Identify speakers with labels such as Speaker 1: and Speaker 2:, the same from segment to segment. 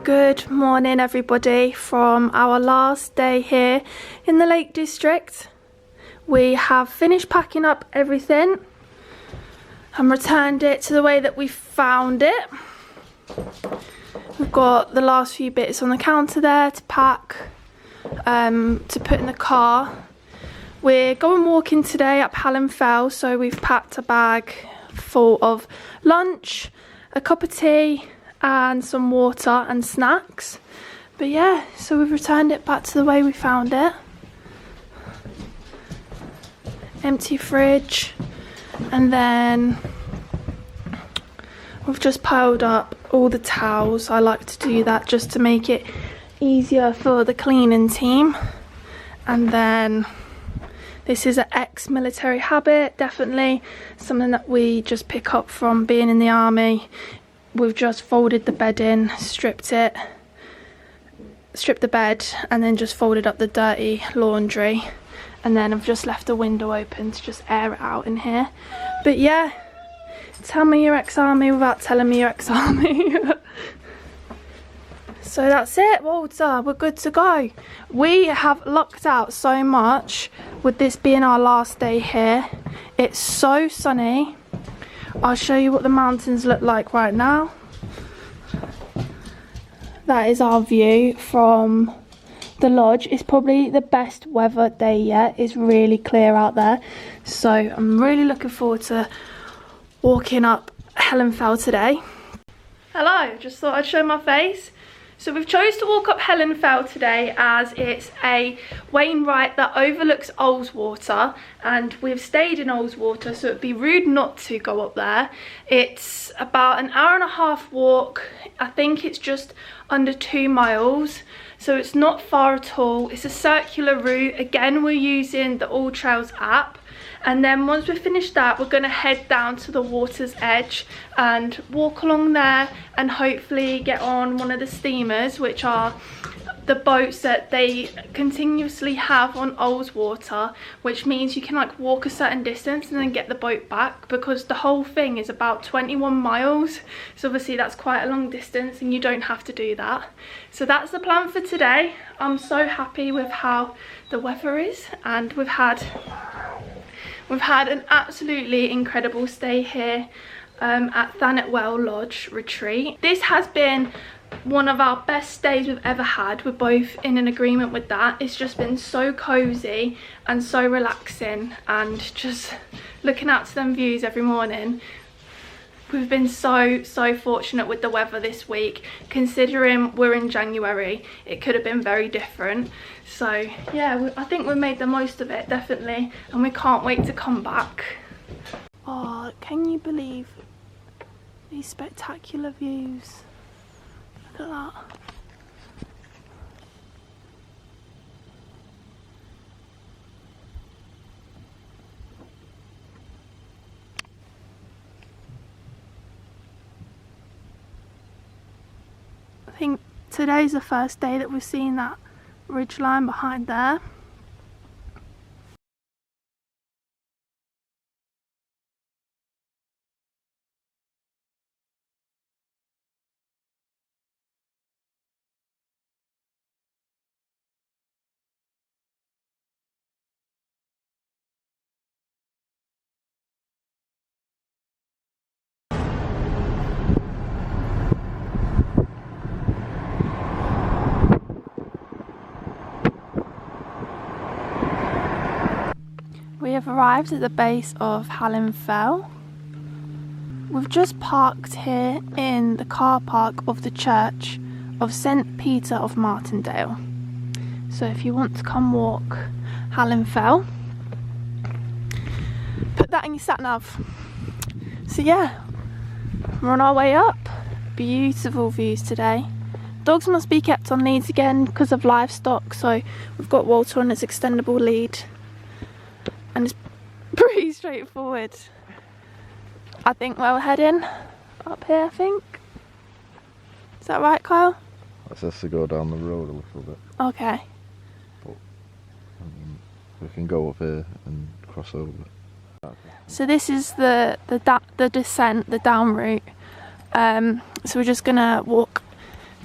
Speaker 1: Good morning everybody from our last day here in the Lake District. We have finished packing up everything and returned it to the way that we found it. We've got the last few bits on the counter there to pack, to put in the car. We're going walking today up HALLIN Fell, so we've packed a bag full of lunch, a cup of tea and some water and snacks. But yeah, so we've returned it back to the way we found it. Empty fridge, and then we've just piled up all the towels. I like to do that just to make it easier for the cleaning team. And then this is an ex-military habit, definitely something that we just pick up from being in the army. We've just folded the bed in, stripped the bed, and then just folded up the dirty laundry. And then I've just left the window open to just air it out in here. But yeah, tell me you're ex-army without telling me you're ex-army. So that's it, Walter, we're good to go. We have lucked out so much with this being our last day here. It's so sunny. I'll show you what the mountains look like right now. That is our view from the lodge. It's probably the best weather day yet. It's really clear out there. So I'm really looking forward to walking up HALLIN Fell today. Hello, just thought I'd show my face. So we've chose to walk up HALLIN Fell today as it's a Wainwright that overlooks ULLSWATER, and we've stayed in ULLSWATER, so it'd be rude not to go up there. It's about an hour and a half walk. I think it's just under 2 miles, so it's not far at all. It's a circular route. Again, we're using the All Trails app. And then once we've finished that, we're going to head down to the water's edge and walk along there and hopefully get on one of the steamers, which are the boats that they continuously have on ULLSWATER, which means you can like walk a certain distance and then get the boat back, because the whole thing is about 21 miles. So obviously that's quite a long distance and you don't have to do that. So that's the plan for today. I'm so happy with how the weather is, and we've had an absolutely incredible stay here at Thanet Well Lodge Retreat. This has been one of our best stays we've ever had. We're both in an agreement with that. It's just been so cozy and so relaxing, and just looking out to them views every morning. We've been so fortunate with the weather this week. Considering we're in January, it could have been very different. So yeah, I think we made the most of it, definitely, and we can't wait to come back. Oh, can you believe these spectacular views? Look at that. I think today's the first day that we've seen that ridge line behind there. We have arrived at the base of HALLIN Fell. We've just parked here in the car park of the Church of St. Peter of Martindale. So if you want to come walk HALLIN Fell, put that in your sat nav. So yeah, we're on our way up. Beautiful views today. Dogs must be kept on leads again because of livestock, so we've got Walter on his extendable lead. And it's pretty straightforward. I think we're heading up here, I think. Is that right, Kyle?
Speaker 2: That's us to go down the road a little bit.
Speaker 1: Okay.
Speaker 2: But we can go up here and cross over.
Speaker 1: So this is the descent, the down route. So we're just gonna walk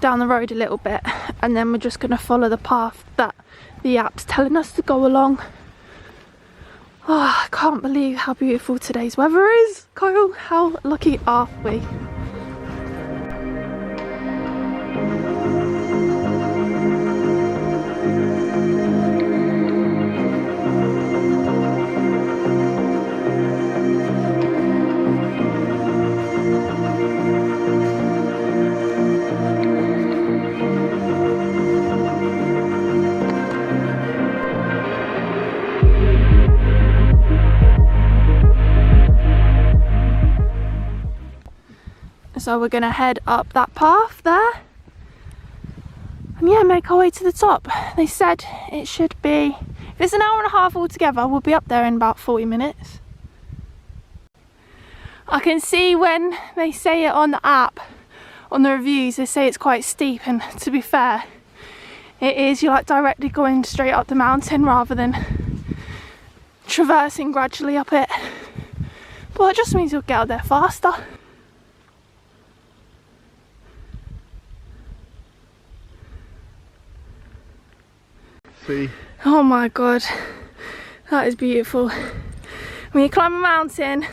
Speaker 1: down the road a little bit, and then we're just going to follow the path that the app's telling us to go along. Oh, I can't believe how beautiful today's weather is. Kyle, how lucky are we? So we're gonna head up that path there and yeah, make our way to the top. They said it should be, if it's an hour and a half altogether, we'll be up there in about 40 minutes. I can see when they say it on the app, on the reviews, they say it's quite steep, and to be fair, it is. You're like directly going straight up the mountain rather than traversing gradually up it. But it just means you'll get out there faster.
Speaker 2: See?
Speaker 1: Oh my god, that is beautiful. When you climb a mountain, are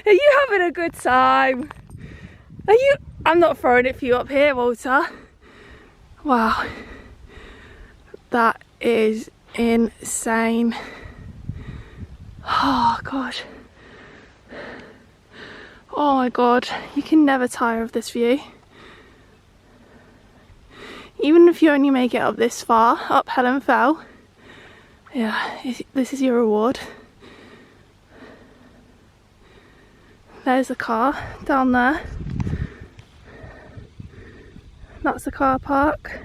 Speaker 1: you having a good time? Are you? I'm not throwing it for you up here, Walter. Wow, that is insane. Oh gosh. Oh my god, you can never tire of this view. Even if you only make it up this far, up Helen Fell, yeah, this is your reward. There's a car down there. That's the car park.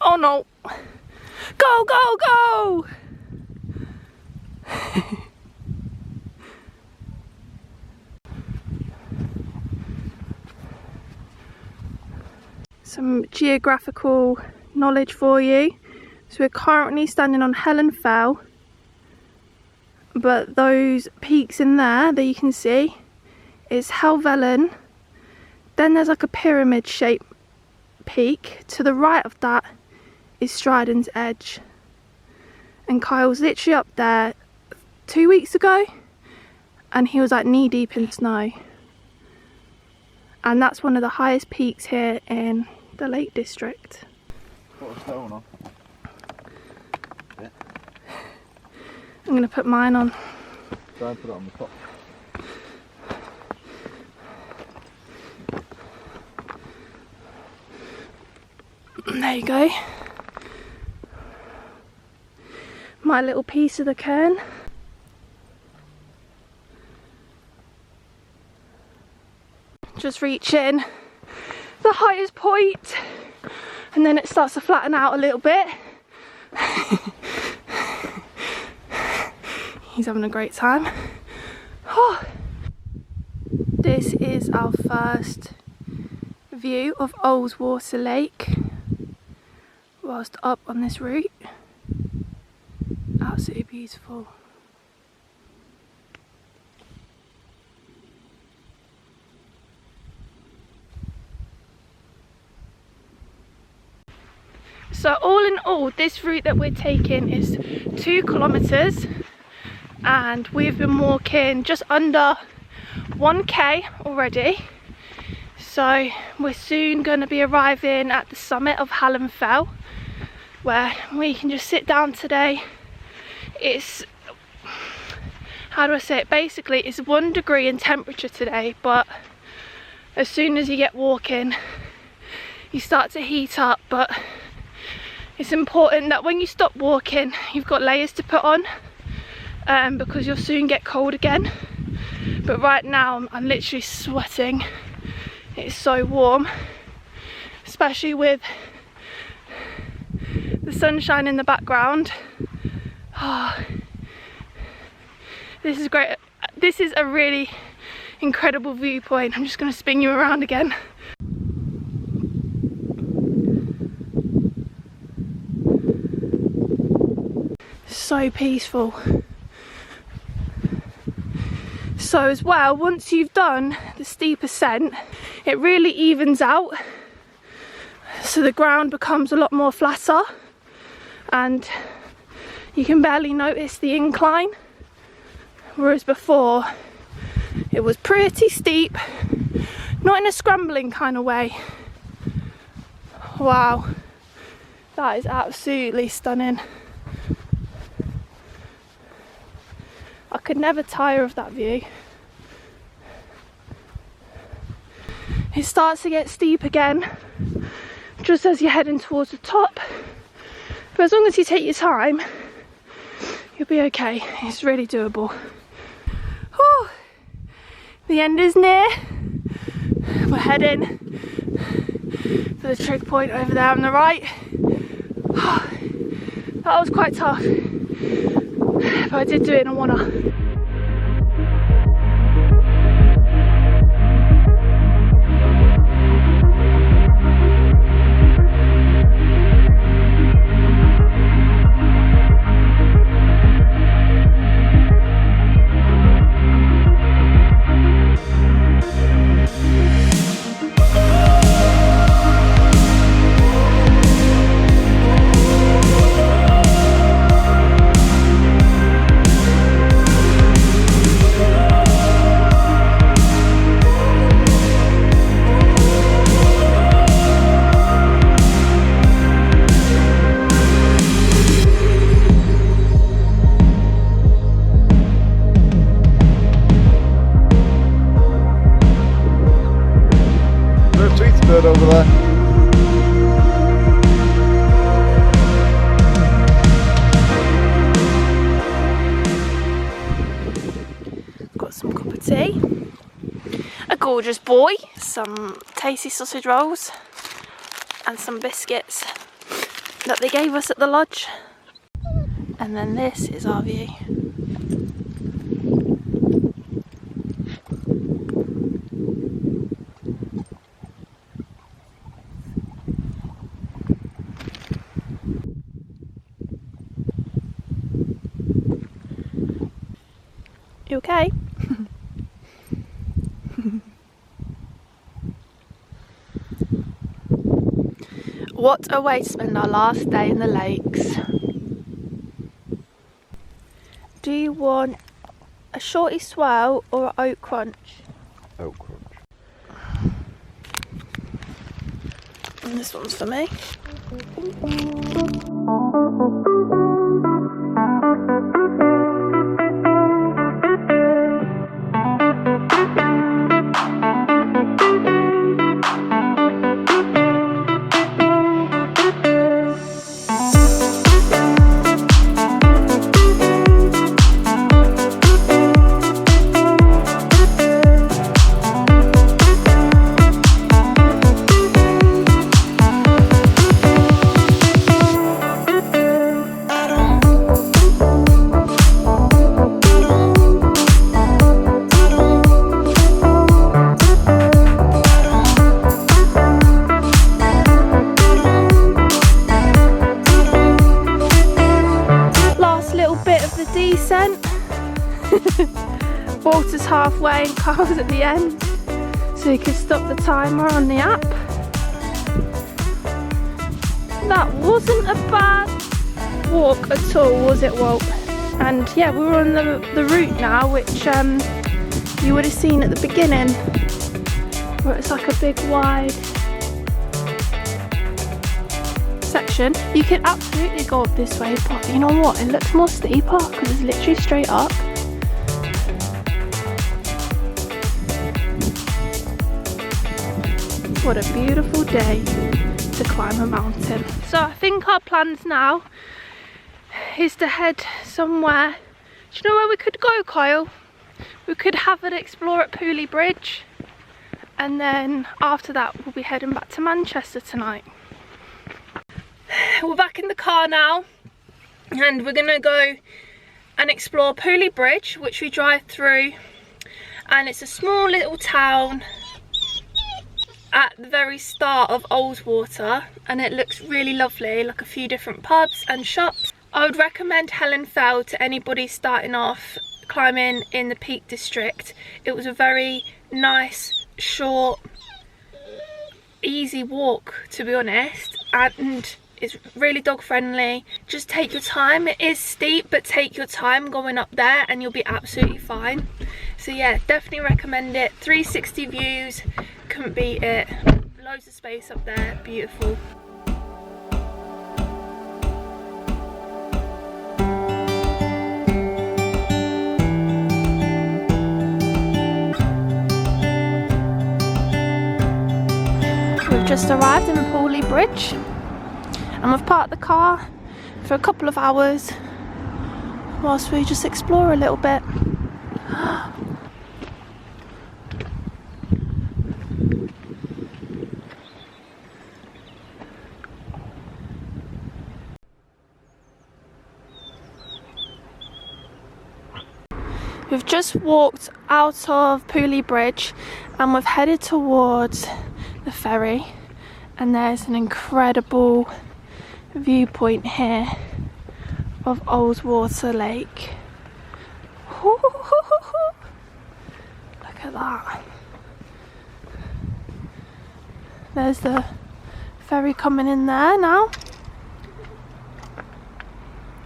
Speaker 1: Oh no! Go, go, go! Some geographical knowledge for you. So we're currently standing on Helen Fell, but those peaks in there that you can see is Helvellyn. Then there's like a pyramid shaped peak. To the right of that is Stridon's Edge. And Kyle was literally up there 2 weeks ago and he was like knee deep in snow. And that's one of the highest peaks here in the Lake District.
Speaker 2: Put a stone on. Yeah.
Speaker 1: I'm going to put mine on.
Speaker 2: Try and put it on the top.
Speaker 1: There you go. My little piece of the cairn. Just reaching the highest point, and then it starts to flatten out a little bit. He's having a great time. Oh. This is our first view of ULLSWATER Lake whilst up on this route. Absolutely beautiful. So all in all, this route that we're taking is 2 kilometers, and we've been walking just under 1k already. So we're soon going to be arriving at the summit of Hallin Fell, where we can just sit down today. It's, how do I say it, basically it's 1 degree in temperature today, but as soon as you get walking you start to heat up. But it's important that when you stop walking you've got layers to put on, because you'll soon get cold again. But right now I'm literally sweating. It's so warm, especially with the sunshine in the background. Oh, this is great. This is a really incredible viewpoint. I'm just going to spin you around again. so peaceful. So as well, once you've done the steep ascent, it really evens out, so the ground becomes a lot more flatter and you can barely notice the incline, whereas before it was pretty steep, not in a scrambling kind of way. Wow, that is absolutely stunning. I could never tire of that view. It starts to get steep again just as you're heading towards the top, but as long as you take your time, you'll be okay. It's really doable. Whew. The end is near. We're heading for the trig point over there on the right. That was quite tough, but I did do it in a oneer.
Speaker 2: Over there.
Speaker 1: Got some cup of tea, a gorgeous boy, some tasty sausage rolls and some biscuits that they gave us at the lodge. And then this is our view. You okay? What a way to spend our last day in the lakes. Do you want a shorty swell or an oat crunch?
Speaker 2: Oat crunch.
Speaker 1: And this one's for me. Descent. Water's halfway and Carl's at the end, so you can stop the timer on the app. That wasn't a bad walk at all, was it, Walt? And yeah, we're on the route now, which you would have seen at the beginning, where it's like a big wide section. You could absolutely go up this way, but you know what, it looks more steeper because it's literally straight up. What a beautiful day to climb a mountain. So I think our plans now is to head somewhere. Do you know where we could go, Kyle? We could have an explore at Pooley Bridge, and then after that we'll be heading back to Manchester tonight. We're back in the car now, and we're gonna go and explore Pooley Bridge, which we drive through, and it's a small little town at the very start of ULLSWATER, and it looks really lovely, like a few different pubs and shops. I would recommend Helen Fell to anybody starting off climbing in the Peak District. It was a very nice, short, easy walk, to be honest, and it's really dog friendly. Just take your time. It is steep, but take your time going up there and you'll be absolutely fine. So yeah, definitely recommend it. 360 views, couldn't beat it. Loads of space up there, beautiful. We've just arrived in Pooley Bridge and we've parked the car for a couple of hours whilst we just explore a little bit. We've just walked out of Pooley Bridge and we've headed towards the ferry, and there's an incredible viewpoint here of ULLSWATER Lake. Look at that. There's the ferry coming in there now.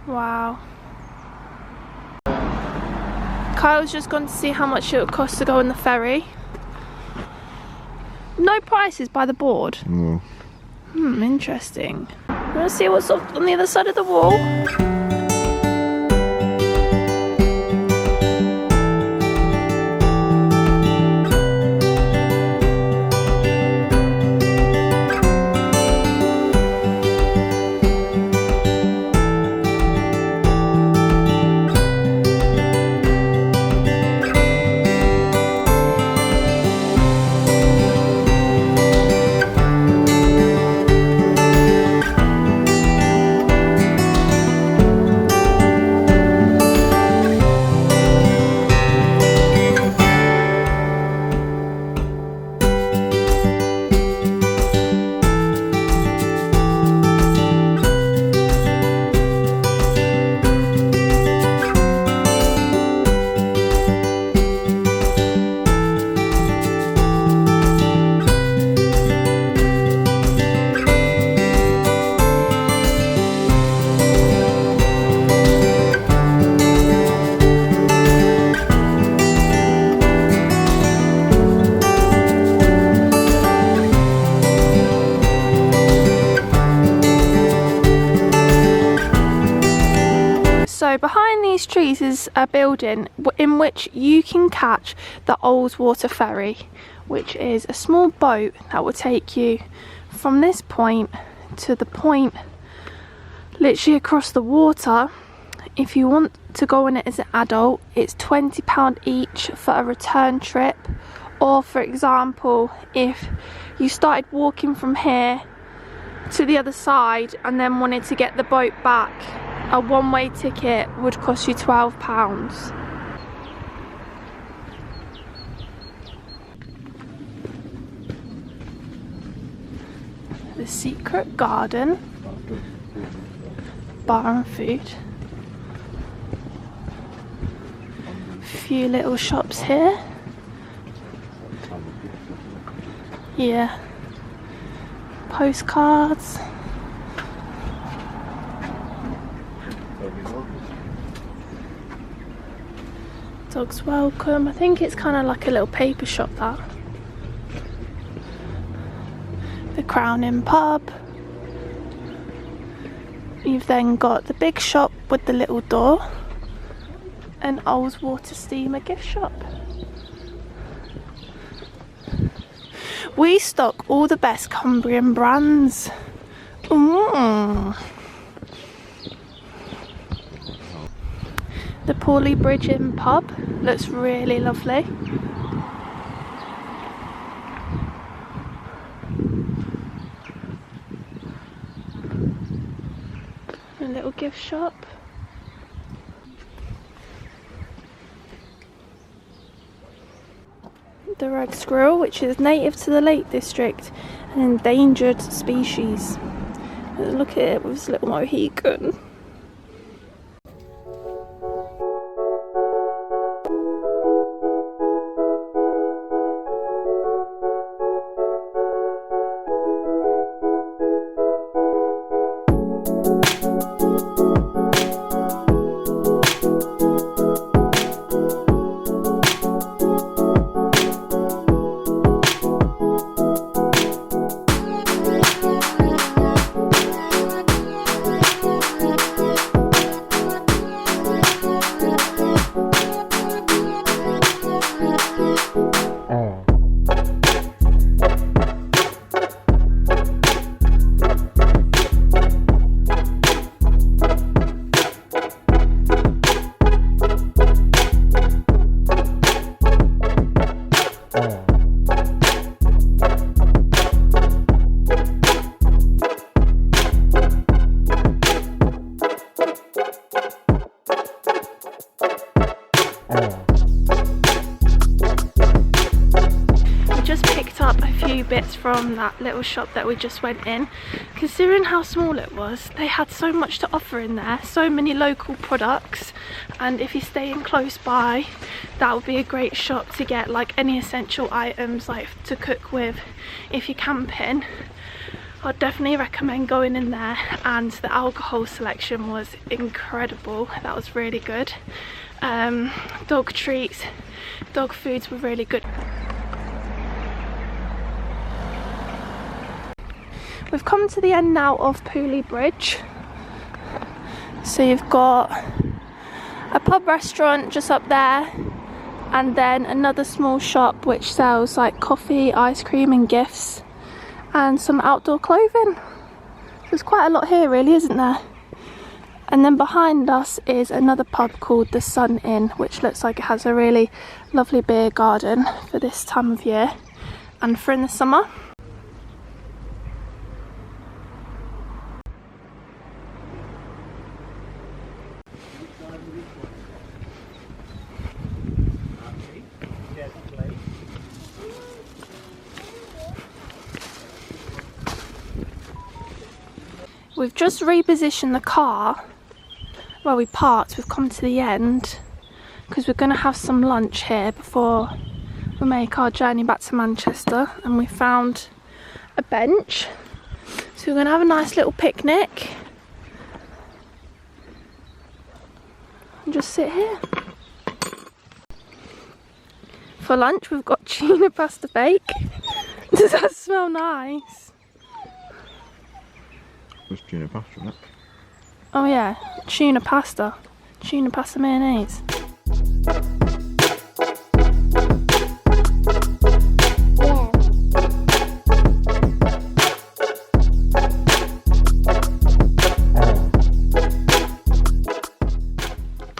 Speaker 1: Wow. Kyle's just gone to see how much it would cost to go on the ferry. No prices by the board?
Speaker 2: No.
Speaker 1: Interesting. You want to see what's on the other side of the wall? So behind these trees is a building in which you can catch the ULLSWATER ferry, which is a small boat that will take you from this point to the point literally across the water. If you want to go on it as an adult, it's £20 each for a return trip, or for example, if you started walking from here to the other side and then wanted to get the boat back, a one-way ticket would cost you £12. The secret garden, bar and food. Few little shops here. Yeah. Postcards. Dogs welcome. I think it's kind of like a little paper shop, that. The Crown Inn pub. You've then got the big shop with the little door. An ULLSWATER steamer gift shop. We stock all the best Cumbrian brands. The Pooley Bridge Inn pub looks really lovely. A little gift shop. The red squirrel, which is native to the Lake District, an endangered species. Look at it with his little mohican. We just picked up a few bits from that little shop that we just went in. Considering how small it was, they had so much to offer in there, so many local products, and if you're staying close by, that would be a great shop to get like any essential items like to cook with if you're camping. I'd definitely recommend going in there, and the alcohol selection was incredible. That was really good. Dog treats, dog foods were really good. We've come to the end now of Pooley Bridge. So you've got a pub restaurant just up there, and then another small shop which sells like coffee, ice cream and gifts, and some outdoor clothing. There's quite a lot here really, isn't there? And then behind us is another pub called the Sun Inn, which looks like it has a really lovely beer garden for this time of year and for in the summer. We've just repositioned the car where we parked. We've come to the end because we're going to have some lunch here before we make our journey back to Manchester, and we found a bench, so we're going to have a nice little picnic and just sit here. For lunch we've got tuna pasta bake. Does that smell nice?
Speaker 2: It's tuna pasta, isn't it?
Speaker 1: Oh yeah, tuna pasta mayonnaise.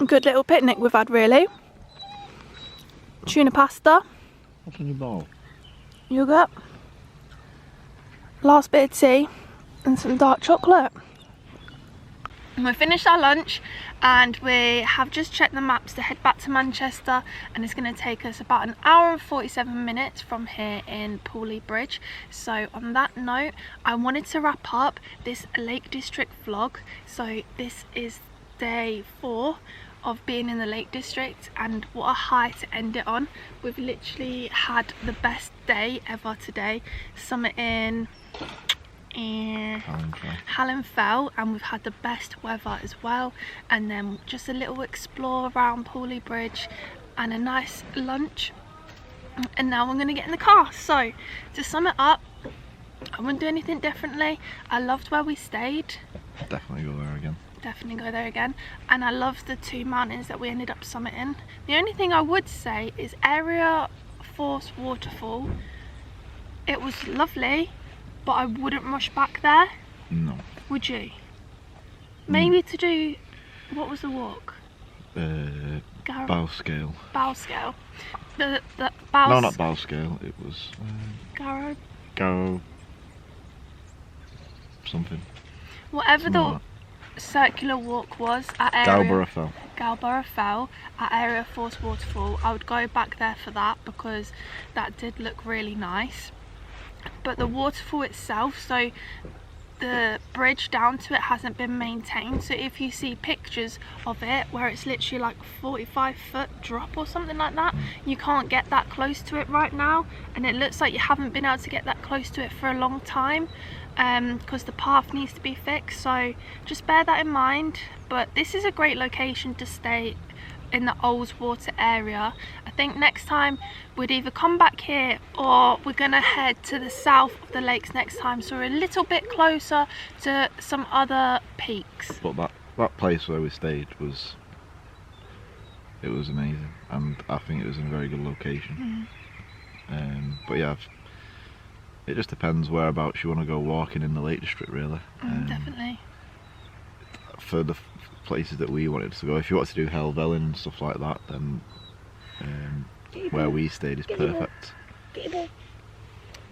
Speaker 1: Good little picnic we've had really. Tuna pasta.
Speaker 2: What's in your bowl?
Speaker 1: Yoghurt. Last bit of tea and some dark chocolate. We finished our lunch and we have just checked the maps to head back to Manchester, and it's going to take us about an hour and 47 minutes from here in Pooley Bridge. So on that note, I wanted to wrap up this Lake District vlog. So this is day 4 of being in the Lake District, and what a high to end it on. We've literally had the best day ever today. Summiting in HALLIN fell, and we've had the best weather as well, and then just a little explore around Pooley Bridge and a nice lunch, and now I'm going to get in the car. So to sum it up, I wouldn't do anything differently. I loved where we stayed.
Speaker 2: Definitely go there again.
Speaker 1: Definitely go there again, and I loved the 2 mountains that we ended up summiting. The only thing I would say is Area Force Waterfall. It was lovely, but I wouldn't rush back there.
Speaker 2: No.
Speaker 1: Would you? Maybe to do, what was the walk?
Speaker 2: Bow scale.
Speaker 1: Bow scale. The bow.
Speaker 2: No, not bow scale. It was Garrow. Something.
Speaker 1: Whatever the circular walk was at Galborough Fell at Area Force Waterfall, I would go back there for that because that did look really nice. But the waterfall itself, so the bridge down to it hasn't been maintained, so if you see pictures of it where it's literally like a 45-foot drop or something like that, you can't get that close to it right now, and it looks like you haven't been able to get that close to it for a long time because the path needs to be fixed. So just bear that in mind. But this is a great location to stay in the ULLSWATER area. I think next time we'd either come back here or we're gonna head to the south of the lakes next time, so we're a little bit closer to some other peaks.
Speaker 2: But that place where we stayed was amazing, and I think it was in a very good location. But yeah, it just depends whereabouts you want to go walking in the Lake District really.
Speaker 1: Definitely.
Speaker 2: For the places that we wanted to go, if you want to do Helvellyn and stuff like that, then where we stayed is perfect.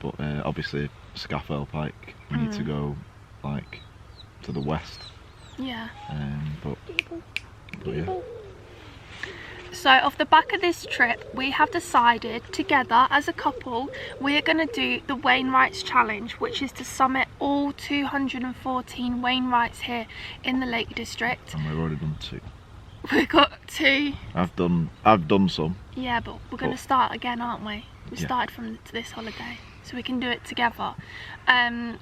Speaker 2: But obviously Scafell Pike, we need to go like to the west.
Speaker 1: Yeah.
Speaker 2: But yeah.
Speaker 1: So off the back of this trip, we have decided together as a couple, we are going to do the Wainwrights Challenge, which is to summit all 214 Wainwrights here in the Lake District.
Speaker 2: And we've already done 2.
Speaker 1: We've got 2.
Speaker 2: I've done some.
Speaker 1: Yeah, but we're going to start again, aren't we? We started from this holiday, so we can do it together.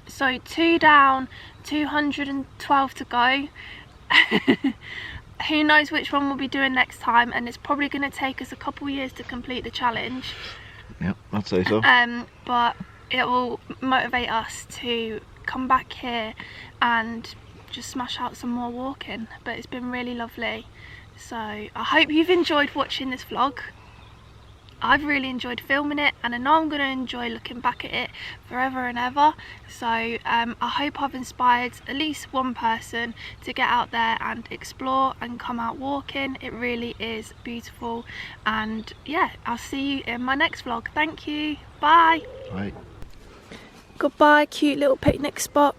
Speaker 1: So 2 down, 212 to go. Who knows which one we'll be doing next time, and it's probably going to take us a couple years to complete the challenge.
Speaker 2: Yep, I'd say so.
Speaker 1: But it will motivate us to come back here and just smash out some more walking. But it's been really lovely. So I hope you've enjoyed watching this vlog. I've really enjoyed filming it, and I know I'm going to enjoy looking back at it forever and ever. So I hope I've inspired at least one person to get out there and explore and come out walking. It really is beautiful, and yeah, I'll see you in my next vlog. Thank you. Bye.
Speaker 2: Bye.
Speaker 1: Goodbye, cute little picnic spot.